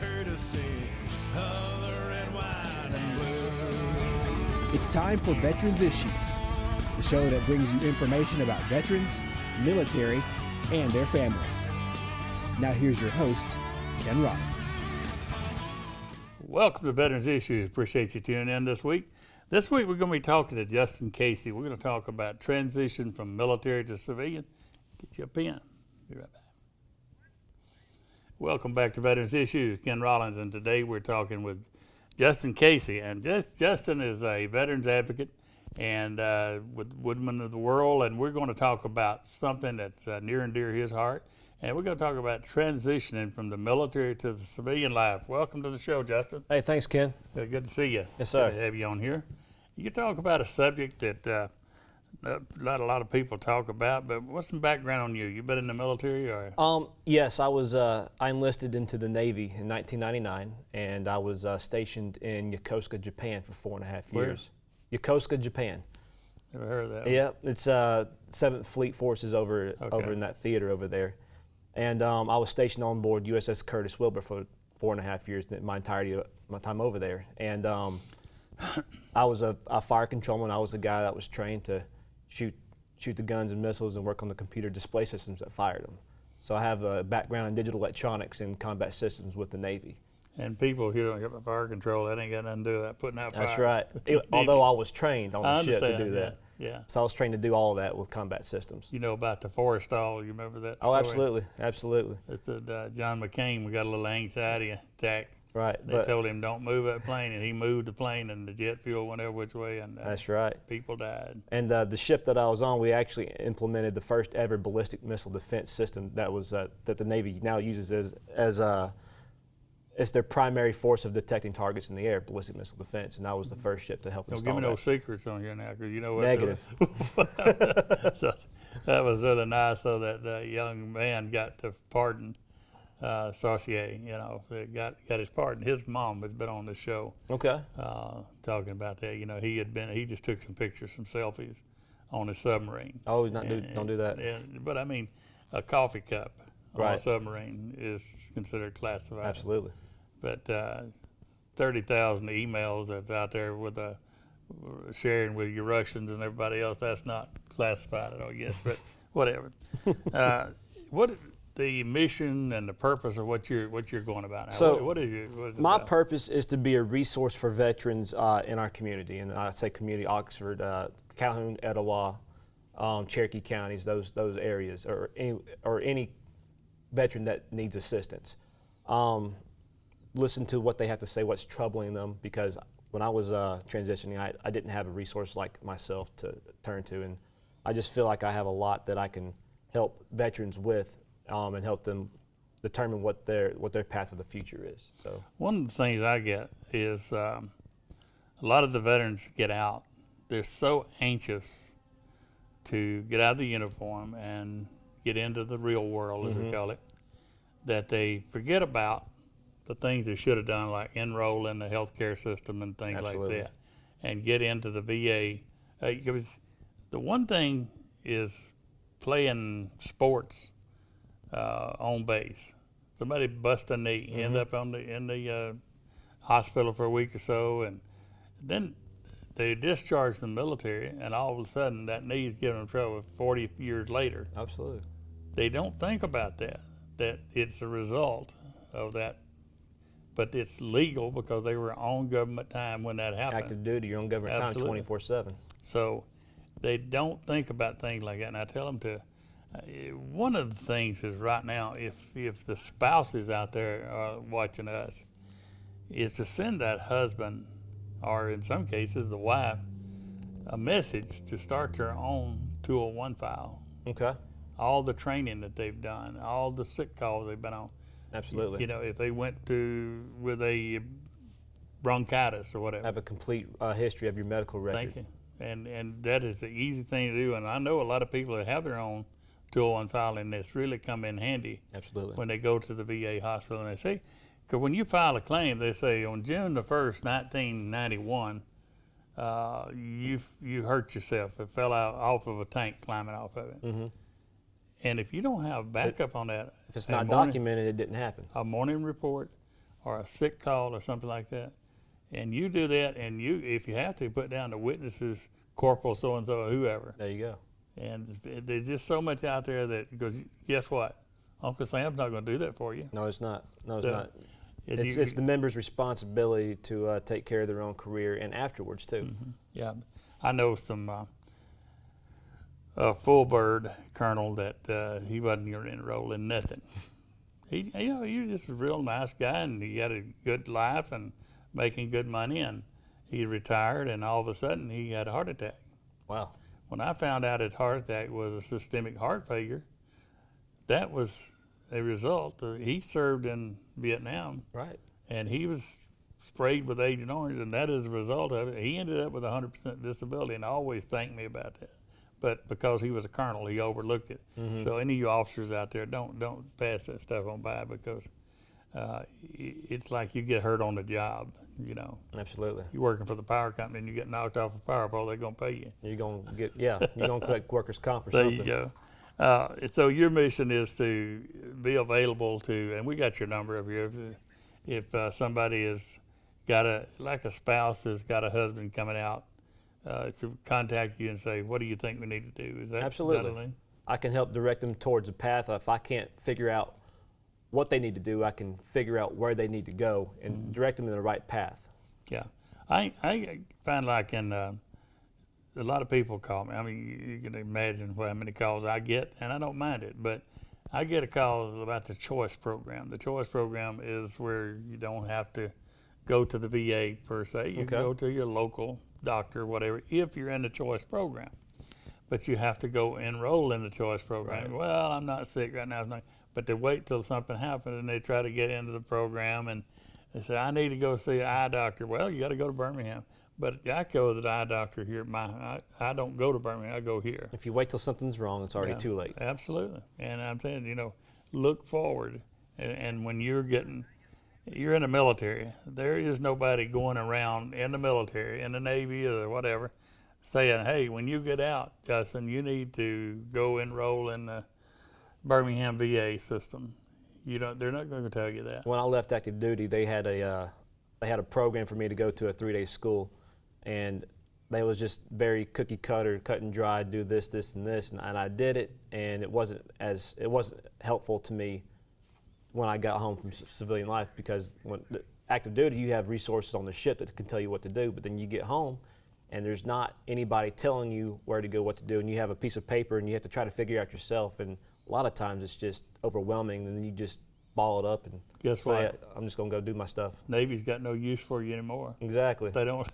courtesy of the red, white, and blue. It's time for Veterans Issues, the show that brings you information about veterans, military, and their family. Now here's your host, Ken Rollins. Welcome to Veterans Issues. Appreciate you tuning in this week. This week we're going to be talking to Justin Casey. We're going to talk about transition from military to civilian. Get you a pen. Be right back. Welcome back to Veterans Issues. Ken Rollins, and today we're talking with Justin Casey. And Justin is a veterans advocate and with Woodmen of the World, and we're going to talk about something that's near and dear to his heart. And we're going to talk about transitioning from the military to the civilian life. Welcome to the show, Justin. Hey, thanks, Ken. Good to see you. Yes, sir. Good to have you on here. You talk about a subject that not a lot of people talk about, but what's some background on you? You been in the military, or? Yes, I enlisted into the Navy in 1999, and I was stationed in Yokosuka, Japan for 4.5 years. Yokosuka, Japan. Never heard of that. Yeah, it's 7th Fleet Forces over in that theater over there. And I was stationed on board USS Curtis Wilbur for 4.5 years, my entirety of my time over there. And I was a fire controlman. I was the guy that was trained to shoot the guns and missiles and work on the computer display systems that fired them. So I have a background in digital electronics and combat systems with the Navy. And people who don't get fire control, that ain't got nothing to do with that, putting out fire. That's right. Although I was trained on the ship to do that. Yeah. So I was trained to do all of that with combat systems. You know about the Forrestal, you remember that story? Oh, absolutely, absolutely. It's John McCain, we got a little anxiety attack. Right. They told him don't move that plane, and he moved the plane, and the jet fuel went every which way, and that's right. People died. And the ship that I was on, we actually implemented the first ever ballistic missile defense system that was that the Navy now uses as their primary force of detecting targets in the air, ballistic missile defense, and that was the first ship to help install Don't give me that. no secrets on here now, because you know what. Negative. So that was really nice, though, that the young man got the pardon. Saucier, got his pardon. His mom has been on the show. Okay. Talking about that. He just took some pictures, some selfies on his submarine. Oh, don't do that. But I mean, a coffee cup on Right. a submarine is considered classified. Absolutely. But 30,000 emails that's out there with sharing with your Russians and everybody else, that's not classified, I guess. But whatever. What the mission and the purpose of what you're going about now? So what is my about? purpose is to be a resource for veterans in our community, and I say community: Oxford, Calhoun, Etowah, Cherokee counties, those areas, or any veteran that needs assistance. Listen to what they have to say, what's troubling them, because when I was transitioning, I didn't have a resource like myself to turn to, and I just feel like I have a lot that I can help veterans with, and help them determine what their path of the future is. So one of the things I get is a lot of the veterans get out. They're so anxious to get out of the uniform and get into the real world, as we call it, that they forget about the things they should have done, like enroll in the healthcare system and things Absolutely. like that, and get into the VA. Because the one thing is playing sports on base. Somebody bust a knee, end up in the hospital for a week or so, and then they discharge the military, and all of a sudden that knee's giving them trouble 40 years later. absolutely. They don't think about that it's a result of that, but it's legal because they were on government time when that happened. Active duty, your own government time, Absolutely. 24/7. So they don't think about things like that, and I tell them to. One of the things is right now, if the spouses out there are watching us, is to send that husband, or in some cases the wife, a message to start their own 201 file. Okay. All the training that they've done, all the sick calls they've been on. Absolutely. If they went with a bronchitis or whatever. Have a complete history of your medical record. Thank you. And that is the easy thing to do. And I know a lot of people that have their own 201 file, and that's really come in handy Absolutely. when they go to the VA hospital. And they say, because when you file a claim, they say on June the 1st, 1991, you hurt yourself. It fell out off of a tank climbing off of it. Mm-hmm. And if you don't have backup on that, If it's not documented, it didn't happen. a morning report or a sick call or something like that, and you do that, and you, if you have to, put down the witnesses, Corporal so-and-so or whoever. There you go. And there's just so much out there that, because guess what? Uncle Sam's not going to do that for you. No, it's not. No, it's So, not. And It's the members' responsibility to take care of their own career and afterwards too. Yeah, I know some full bird colonel that he wasn't going to enroll in nothing. He was just a real nice guy, and he had a good life and making good money, and he retired, and all of a sudden he had a heart attack. Wow. When I found out his heart attack was a systemic heart failure, that was a result. He served in Vietnam, Right. and he was sprayed with Agent Orange, and that is a result of it. He ended up with 100% disability, and always thanked me about that. But because he was a colonel, he overlooked it. So any of you officers out there, don't pass that stuff on by, because it's like you get hurt on the job. You know, Absolutely. you're working for the power company and you get knocked off a power pole, they're gonna pay you. You're gonna collect workers' comp or There something. you go. So your mission is to be available to, and we got your number over here. If somebody has got a spouse has got a husband coming out, to contact you and say, what do you think we need to do? Is that Absolutely. Is that a thing? I can help direct them towards a path. If I can't figure out what they need to do, I can figure out where they need to go and direct them in the right path. Yeah, I find like in a lot of people call me. I mean, you can imagine how many calls I get, and I don't mind it. But I get a call about the Choice Program. The Choice Program is where you don't have to go to the VA per se. You can go to your local doctor, whatever, if you're in the Choice Program. But you have to go enroll in the Choice Program. Right. Well, I'm not sick right now. But they wait till something happens and they try to get into the program, and they say, I need to go see an eye doctor. Well, you got to go to Birmingham. But I go to the eye doctor here. I don't go to Birmingham. I go here. If you wait till something's wrong, it's already too late. Absolutely. And I'm saying, look forward. And when you're in the military, there is nobody going around in the military, in the Navy or whatever, saying, hey, when you get out, Justin, you need to go enroll in the Birmingham VA system. They're not going to tell you that. When I left active duty, they had a program for me to go to a 3-day school, and they was just very cookie cutter, cut and dry, do this, this, and this, and I did it, and it wasn't helpful to me when I got home from civilian life, because when active duty, you have resources on the ship that can tell you what to do, but then you get home and there's not anybody telling you where to go, what to do, and you have a piece of paper and you have to try to figure out yourself, and a lot of times it's just overwhelming, and then you just ball it up and Guess say, what? I'm just gonna go do my stuff. Navy's got no use for you anymore. Exactly. They don't.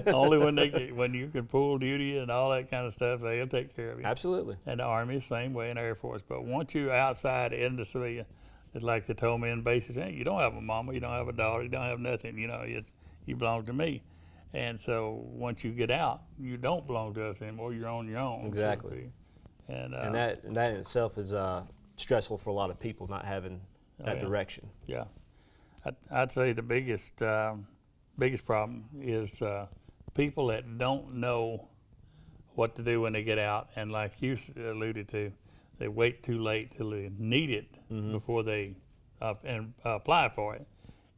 Only when you can pull duty and all that kind of stuff, they'll take care of you. Absolutely. And the Army, same way, and Air Force. But once you're outside in the civilian, it's like they told me in bases, hey, you don't have a mama, you don't have a daughter, you don't have nothing. You belong to me. And so once you get out, you don't belong to us anymore. You're on your own. Exactly. And that in itself is stressful for a lot of people, not having that direction. Yeah, I'd say the biggest problem is people that don't know what to do when they get out, and like you alluded to, they wait too late till they need it before they apply for it.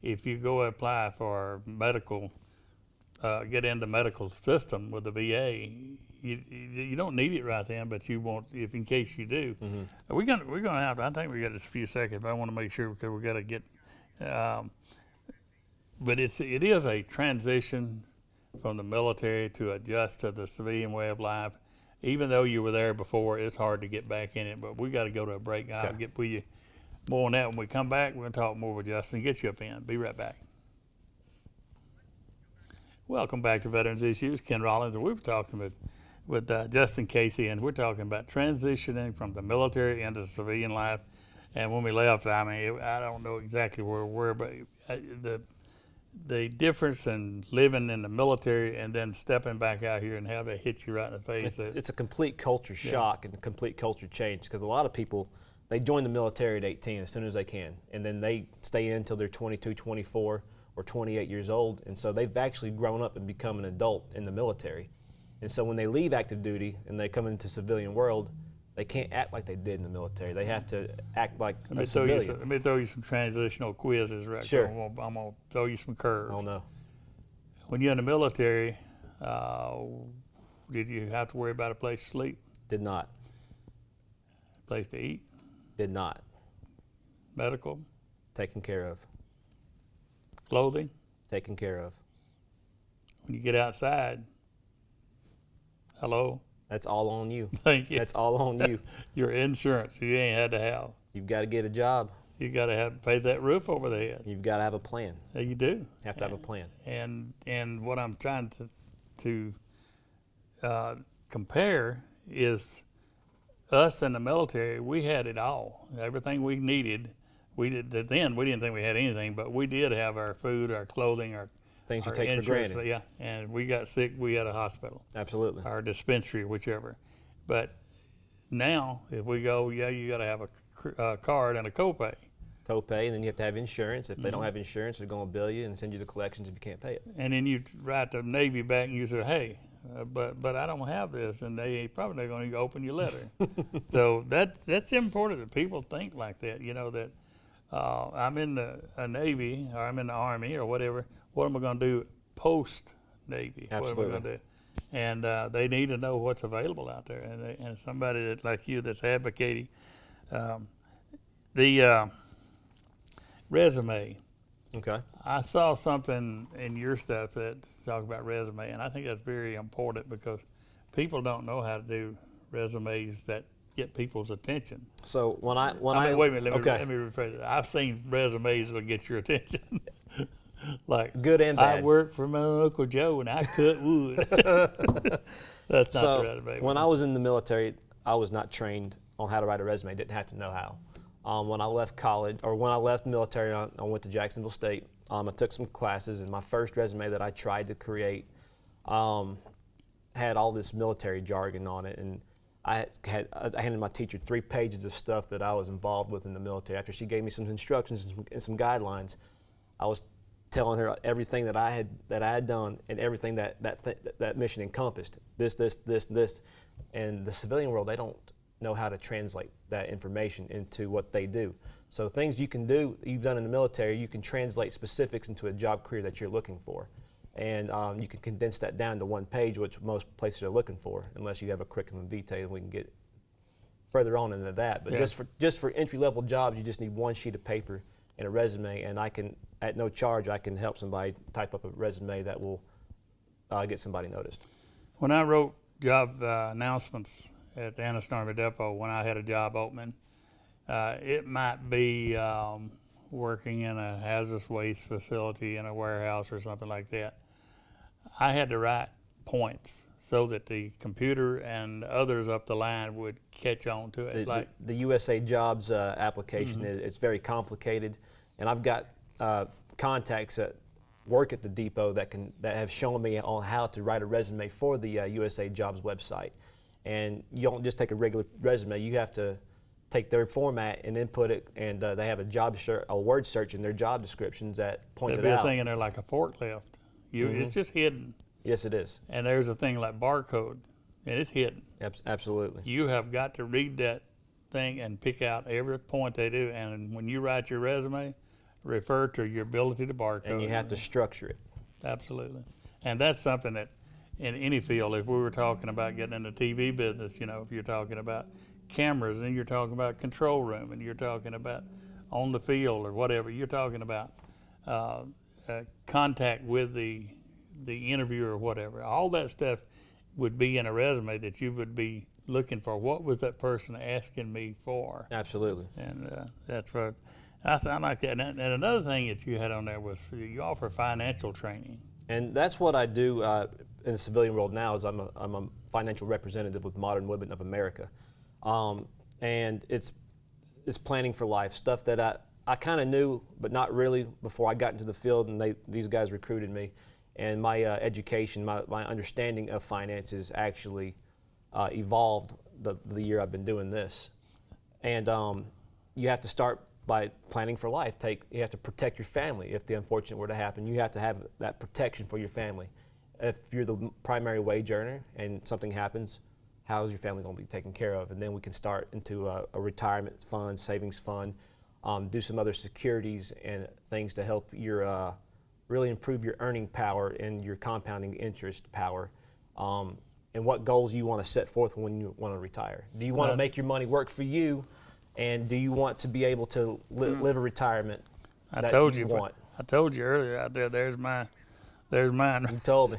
If you go apply for medical, get into medical system with the VA, you don't need it right then, but you want, if in case you do. We're gonna have. I think we got just a few seconds, but I want to make sure, because we got to get. But it is a transition from the military to adjust to the civilian way of life. Even though you were there before, it's hard to get back in it. But we got to go to a break. I'll get with you more on that when we come back. We're gonna talk more with Justin. Get you up in. Be right back. Welcome back to Veterans Issues. Ken Rollins, and we were talking with Justin Casey, and we're talking about transitioning from the military into civilian life. And when we left, I mean, I don't know exactly where we were, but the difference in living in the military and then stepping back out here and have it hit you right in the face. It's a complete culture shock and a complete culture change, because a lot of people, they join the military at 18 as soon as they can, and then they stay in until they're 22, 24, or 28 years old, and so they've actually grown up and become an adult in the military. And so when they leave active duty and they come into civilian world, They can't act like they did in the military. They have to act like Let me a throw civilian. let me throw you some transitional quizzes right Sure. quick. I'm gonna throw you some curves. Oh no. When you're in the military, did you have to worry about a place to sleep, Did not. place to eat, Did not. medical, Taken care of. clothing? Taken care of. When you get outside, hello, That's all on you. thank you. That's all on you. Your insurance you ain't had to have. You've got to get a job. You got to have pay that roof over the head. You've got to have a plan. Yeah, you do. You have to have a plan. And what I'm trying to compare is us in the military. We had it all, everything we needed. We did then. We didn't think we had anything, but we did have our food, our clothing, our Things you our take for insurance. granted. Yeah, and we got sick. We had a hospital, Absolutely. our dispensary, whichever. But now, if we go, yeah, you got to have a card and a copay. Copay, and then you have to have insurance. If they don't have insurance, they're going to bill you and send you to collections if you can't pay it. And then you write the Navy back and you say, hey, but I don't have this, and they probably not going to open your letter. So that's important that people think like that. You know that I'm in the Navy or I'm in the Army or whatever. What am I going to do post Navy? Absolutely. What am I going to do? And they need to know what's available out there. And somebody that like you that's advocating the resume. Okay. I saw something in your stuff that talk about resume, and I think that's very important because people don't know how to do resumes that get people's attention. So when I Wait a minute, okay. let me rephrase it. I've seen resumes that get your attention. Like Good and I bad. worked for my Uncle Joe and I cut wood. That's not So the resume. when I was in the military, I was not trained on how to write a resume. Didn't have to know how. When I left college, or when I left the military, I went to Jacksonville State. I took some classes, and my first resume that I tried to create had all this military jargon on it, and I handed my teacher 3 pages of stuff that I was involved with in the military. After she gave me some instructions and some guidelines, I was telling her everything that I had done and everything that mission encompassed. This, and the civilian world, they don't know how to translate that information into what they do. So things you can do, you've done in the military, you can translate specifics into a job career that you're looking for. And you can condense that down to 1 page, which most places are looking for, unless you have a curriculum vitae, and we can get further on into that. But Yeah. just for entry-level jobs, you just need 1 sheet of paper and a resume, and I can, at no charge, I can help somebody type up a resume that will get somebody noticed. When I wrote job announcements at the Anniston Army Depot when I had a job opening, it might be working in a hazardous waste facility in a warehouse or something like that. I had to write points so that the computer and others up the line would catch on to it. The USA Jobs application it's very complicated, and I've got contacts that work at the depot that have shown me on how to write a resume for the USA Jobs website. And you don't just take a regular resume; you have to take their format and input it, and they have a word search in their job descriptions that points There'd it be out. a thing in there like a forklift. It's just hidden. Yes, it is. And there's a thing like barcode, and it's hidden. Absolutely. You have got to read that thing and pick out every point they do. And when you write your resume, refer to your ability to barcode. And you have to structure it. Absolutely. And that's something that in any field, if we were talking about getting in the TV business, if you're talking about cameras and you're talking about control room and you're talking about on the field or whatever, you're talking about contact with the interviewer or whatever. All that stuff would be in a resume that you would be looking for. What was that person asking me for? Absolutely. And that's what I like that. And another thing that you had on there was you offer financial training. And that's what I do in the civilian world now. Is I'm a financial representative with Modern Women of America, and it's planning for life, stuff that I kind of knew, but not really before I got into the field. And these guys recruited me, and my education, my understanding of finances actually evolved the year I've been doing this. And you have to start by planning for life. You have to protect your family if the unfortunate were to happen. You have to have that protection for your family. If you're the primary wage earner and something happens, how is your family going to be taken care of? And then we can start into a retirement fund, savings fund, do some other securities and things to help your really improve your earning power and your compounding interest power. And what goals you want to set forth when you want to retire. Do you want to make your money work for you, and do you want to be able to live a retirement that you want? I told you earlier out there, there's mine. You told me.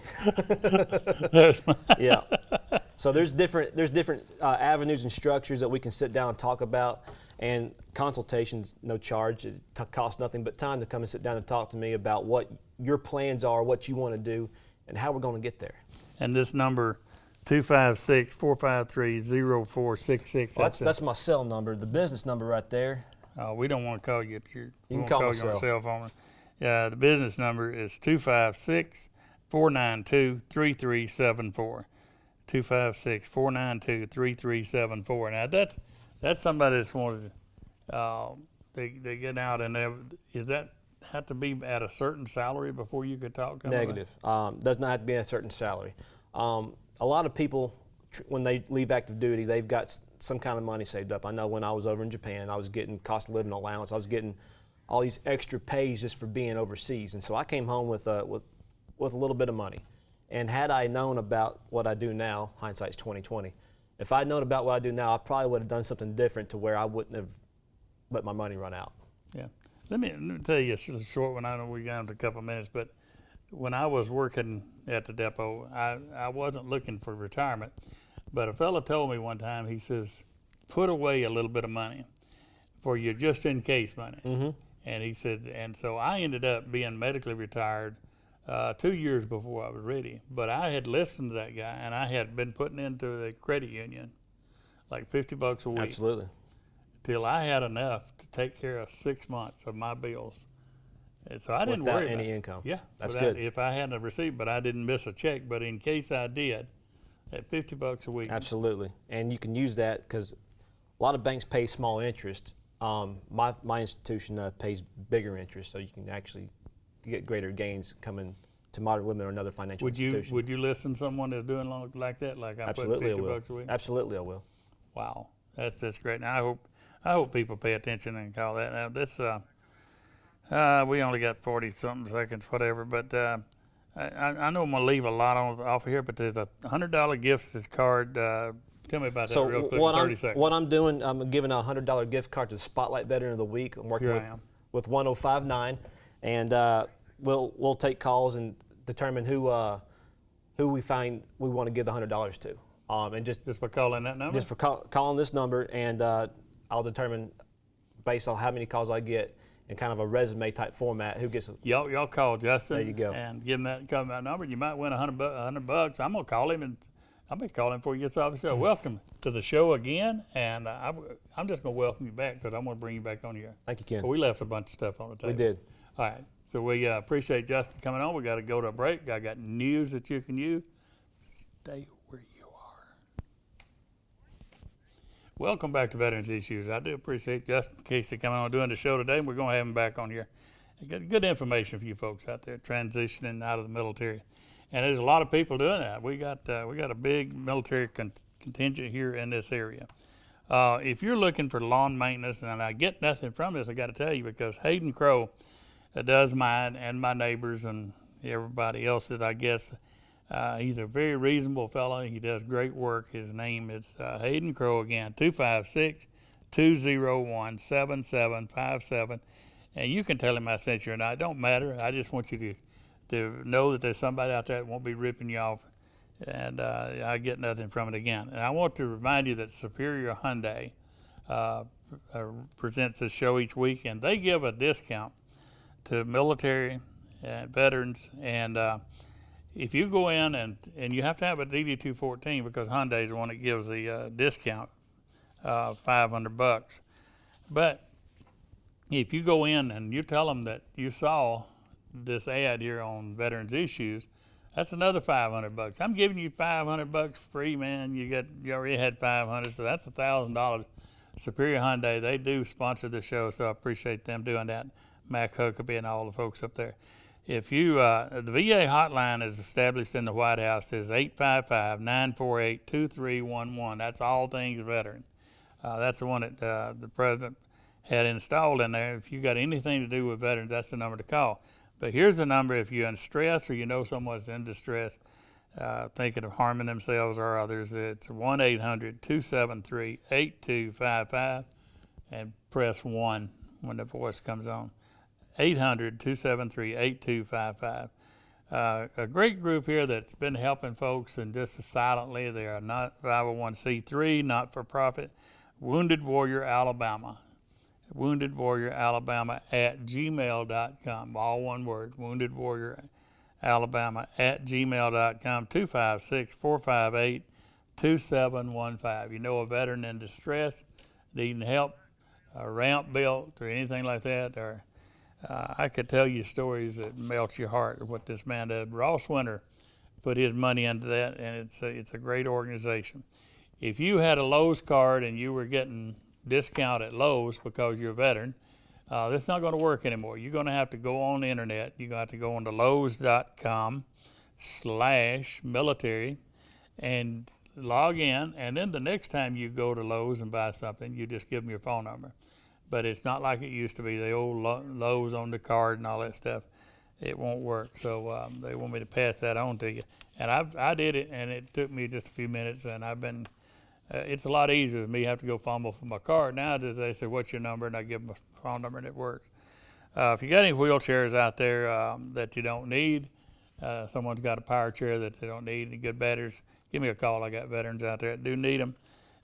There's mine. Yeah. So there's different avenues and structures that we can sit down and talk about, and consultations, no charge. It costs nothing but time to come and sit down and talk to me about what your plans are, what you want to do, and how we're going to get there. And this number, 256-453-0466. That's my cell number. The business number right there. We don't want to call you. You can call you on myself. cell phone. Yeah, the business number is 256-492-3374. 256-492-3374. Now that's somebody that's wanted they get out, and is that have to be at a certain salary before you could talk to them? Negative. Does not have to be at a certain salary. A lot of people, when they leave active duty, they've got some kind of money saved up. I know when I was over in Japan, I was getting cost of living allowance. I was getting all these extra pays just for being overseas, and so I came home with a little bit of money. And had I known about what I do now, hindsight's 20/20. If I'd known about what I do now, I probably would have done something different to where I wouldn't have let my money run out. Yeah. Let me tell you a short one. I know we got into a couple of minutes, but when I was working at the depot, I wasn't looking for retirement, but a fella told me one time, he says, put away a little bit of money for your just in case money. Mm-hmm. And he said, and so I ended up being medically retired 2 years before I was ready. But I had listened to that guy, and I had been putting into the credit union like $50 a week. Absolutely. Till I had enough to take care of 6 months of my bills. And so I didn't worry without any about income. Yeah, that's without, good. if I hadn't received, but I didn't miss a check. But in case I did, at $50 a week. Absolutely, and you can use that because a lot of banks pay small interest. My institution pays bigger interest, so you can actually get greater gains coming to Modern Women or another financial institution. Would you listen to someone that's doing like that? Like I Absolutely, put I will. $50 a week. Absolutely, I will. Wow, that's great. Now I hope people pay attention and call that. Now this we only got 40-something seconds, whatever. But I know I'm gonna leave a lot off of here. But there's a $100 gift card. Tell me about that real quick. So 30 seconds. what I'm doing, I'm giving a $100 gift card to the Spotlight Veteran of the Week. I'm working with 1059, and we'll take calls and determine who we find we want to give the $100 to. And just for calling that number. Just for calling this number, and I'll determine based on how many calls I get in kind of a resume type format who gets. Y'all call Justin. There you go. And give him that number. You might win $100. I'm gonna call him, and I'll be calling before he gets off the show. Welcome to the show again, and I'm just gonna welcome you back because I'm gonna bring you back on here. Thank you, Ken. But we left a bunch of stuff on the table. We did. All right. So we appreciate Justin coming on. We got to go to a break. I got news that you can use. Stay where you are. Welcome back to Veterans Issues. I do appreciate Justin Casey coming on doing the show today. We're going to have him back on here. I got good information for you folks out there transitioning out of the military. And there's a lot of people doing that. We got a big military contingent here in this area. If you're looking for lawn maintenance, and I get nothing from this, I got to tell you, because Hayden Crow does mine and my neighbors and everybody else that I guess. He's a very reasonable fellow. He does great work. His name is Hayden Crow again, 256-201-7757. And you can tell him I sent you or not. It don't matter. I just want you to know that there's somebody out there that won't be ripping you off. And I get nothing from it again. And I want to remind you that Superior Hyundai presents this show each week, and they give a discount to military and veterans. And if you go in and you have to have a DD214 because Hyundai is the one that gives the discount, $500. But if you go in and you tell them that you saw this ad here on Veterans Issues, that's another $500. I'm giving you $500 free, man. You already had $500, so that's $1,000. Superior Hyundai, they do sponsor the show, so I appreciate them doing that. Mac Huckabee and all the folks up there. If you, the VA hotline is established in the White House. Is 855-948-2311. That's all things veteran. That's the one that the president had installed in there. If you got anything to do with veterans, that's the number to call. But here's the number if you're in stress or you know someone's in distress, thinking of harming themselves or others. It's 1-800-273-8255, and press 1 when the voice comes on. 800-273-8255. A great group here that's been helping folks, and just silently. They are not 501c3, not for profit. Wounded Warrior Alabama. Wounded Warrior Alabama at gmail.com. All one word. Wounded Warrior Alabama at gmail.com. 256-458-2715. You know a veteran in distress, needing help, a ramp built, or anything like that, or I could tell you stories that melt your heart of what this man did. Ross Winter put his money into that, and it's a great organization. If you had a Lowe's card and you were getting discount at Lowe's because you're a veteran, that's not going to work anymore. You're going to have to go on the internet. You're going to have to go on to Lowe's.com/military and log in, and then the next time you go to Lowe's and buy something, you just give them your phone number. But it's not like it used to be, the old Lowe's on the card and all that stuff. It won't work, so they want me to pass that on to you. And I did it, and it took me just a few minutes, and I've been, it's a lot easier than me have to go fumble for my card. Now they say, what's your number, and I give them a phone number, and it works. If you got any wheelchairs out there that you don't need, someone's got a power chair that they don't need, any good batteries, give me a call. I got veterans out there that do need them.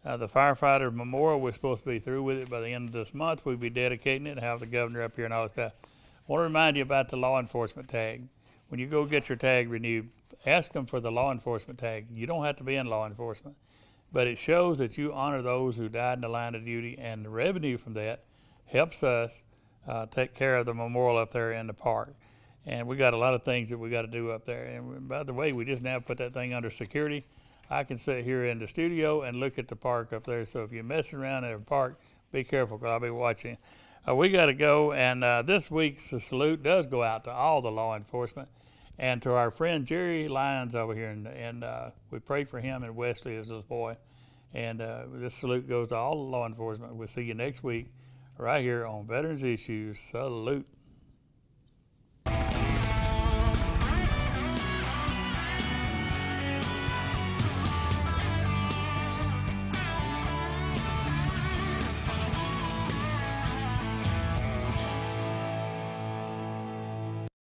The firefighter memorial, we're supposed to be through with it by the end of this month. We'll be dedicating it, have the governor up here and all that stuff. I want to remind you about the law enforcement tag. When you go get your tag renewed, ask them for the law enforcement tag. You don't have to be in law enforcement, but it shows that you honor those who died in the line of duty, and the revenue from that helps us take care of the memorial up there in the park. And we got a lot of things that we got to do up there. And by the way, we just now put that thing under security. I can sit here in the studio and look at the park up there. So if you're messing around in a park, be careful, because I'll be watching. We got to go, and this week's salute does go out to all the law enforcement and to our friend Jerry Lyons over here. And we pray for him, and Wesley is his boy. And this salute goes to all the law enforcement. We'll see you next week right here on Veterans Issues. Salute.